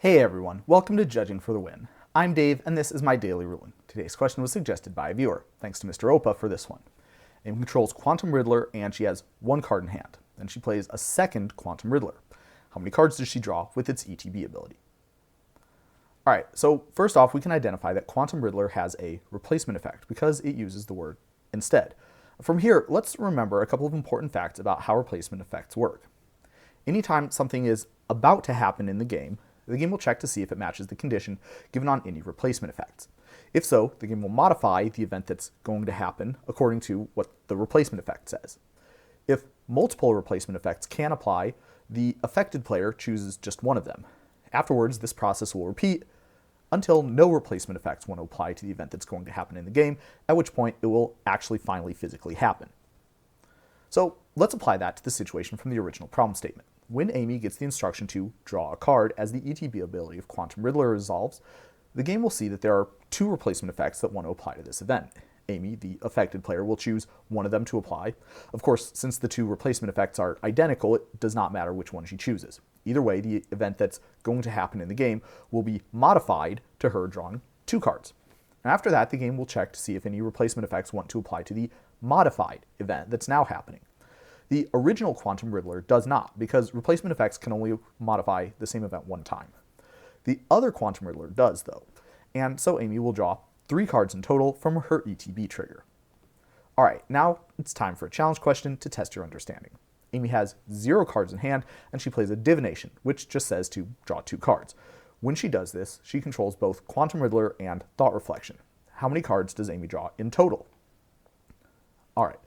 Hey everyone, welcome to Judging for the Win. I'm Dave, and this is my daily ruling. Today's question was suggested by a viewer. Thanks to Mr. Opa for this one. Amy controls Quantum Riddler, and she has one card in hand. Then she plays a second Quantum Riddler. How many cards does she draw with its ETB ability? Alright, so first off, we can identify that Quantum Riddler has a replacement effect because it uses the word instead. From here, let's remember a couple of important facts about how replacement effects work. Anytime something is about to happen in the game will check to see if it matches the condition given on any replacement effects. If so, the game will modify the event that's going to happen according to what the replacement effect says. If multiple replacement effects can apply, the affected player chooses just one of them. Afterwards, this process will repeat until no replacement effects want to apply to the event that's going to happen in the game, at which point it will actually finally physically happen. So let's apply that to the situation from the original problem statement. When Amy gets the instruction to draw a card as the ETB ability of Quantum Riddler resolves, the game will see that there are two replacement effects that want to apply to this event. Amy, the affected player, will choose one of them to apply. Of course, since the two replacement effects are identical, it does not matter which one she chooses. Either way, the event that's going to happen in the game will be modified to her drawing two cards. And after that, the game will check to see if any replacement effects want to apply to the modified event that's now happening. The original Quantum Riddler does not, because replacement effects can only modify the same event one time. The other Quantum Riddler does, though, and so Amy will draw 3 cards in total from her ETB trigger. Alright, now it's time for a challenge question to test your understanding. Amy has 0 cards in hand, and she plays a divination, which just says to draw 2 cards. When she does this, she controls both Quantum Riddler and Thought Reflection. How many cards does Amy draw in total? Alright.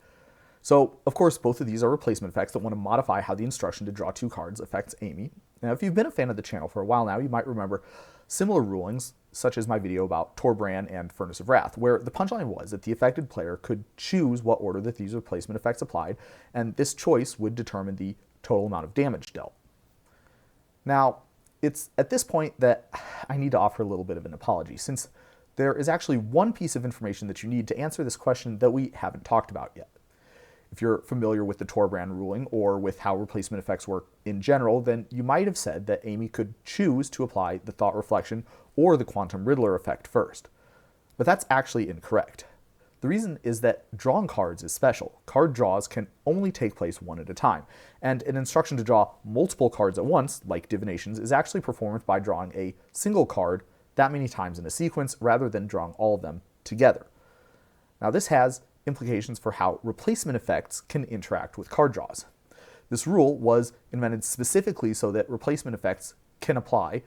So, of course, both of these are replacement effects that want to modify how the instruction to draw 2 cards affects Amy. Now, if you've been a fan of the channel for a while now, you might remember similar rulings, such as my video about Torbran and Furnace of Wrath, where the punchline was that the affected player could choose what order that these replacement effects applied, and this choice would determine the total amount of damage dealt. Now, it's at this point that I need to offer a little bit of an apology, since there is actually one piece of information that you need to answer this question that we haven't talked about yet. If you're familiar with the Torbran ruling or with how replacement effects work in general, then you might have said that Amy could choose to apply the Thought Reflection or the Quantum Riddler effect first. But that's actually incorrect. The reason is that drawing cards is special. Card draws can only take place one at a time, and an instruction to draw multiple cards at once, like divinations, is actually performed by drawing a single card that many times in a sequence rather than drawing all of them together. Now this has implications for how replacement effects can interact with card draws. This rule was invented specifically so that replacement effects can apply,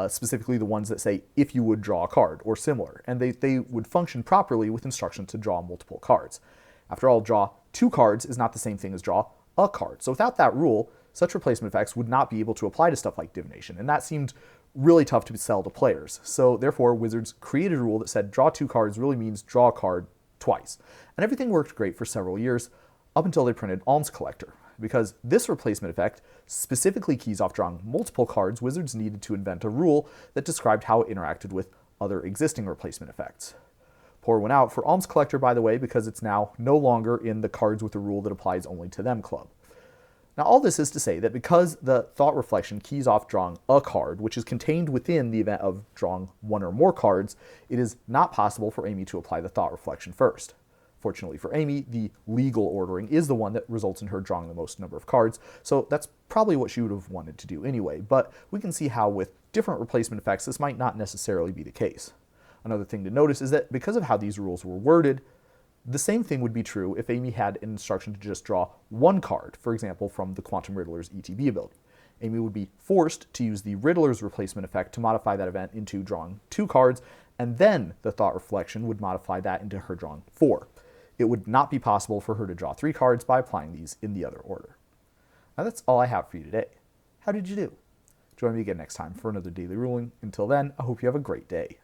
specifically the ones that say if you would draw a card or similar, and they would function properly with instruction to draw multiple cards. After all, draw 2 cards is not the same thing as draw a card. So without that rule, such replacement effects would not be able to apply to stuff like divination, and that seemed really tough to sell to players. So therefore, Wizards created a rule that said draw 2 cards really means draw a card twice. And everything worked great for several years, up until they printed Alms Collector. Because this replacement effect specifically keys off drawing multiple cards, Wizards needed to invent a rule that described how it interacted with other existing replacement effects. Pour one out for Alms Collector, by the way, because it's now no longer in the cards with a rule that applies only to them club. Now all this is to say that because the Thought Reflection keys off drawing a card, which is contained within the event of drawing 1 or more cards, it is not possible for Amy to apply the Thought Reflection first. Fortunately for Amy, the legal ordering is the one that results in her drawing the most number of cards, so that's probably what she would have wanted to do anyway, but we can see how with different replacement effects this might not necessarily be the case. Another thing to notice is that because of how these rules were worded, the same thing would be true if Amy had an instruction to just draw 1 card, for example, from the Quantum Riddler's ETB ability. Amy would be forced to use the Riddler's replacement effect to modify that event into drawing 2 cards, and then the Thought Reflection would modify that into her drawing 4. It would not be possible for her to draw 3 cards by applying these in the other order. Now that's all I have for you today. How did you do? Join me again next time for another daily ruling. Until then, I hope you have a great day.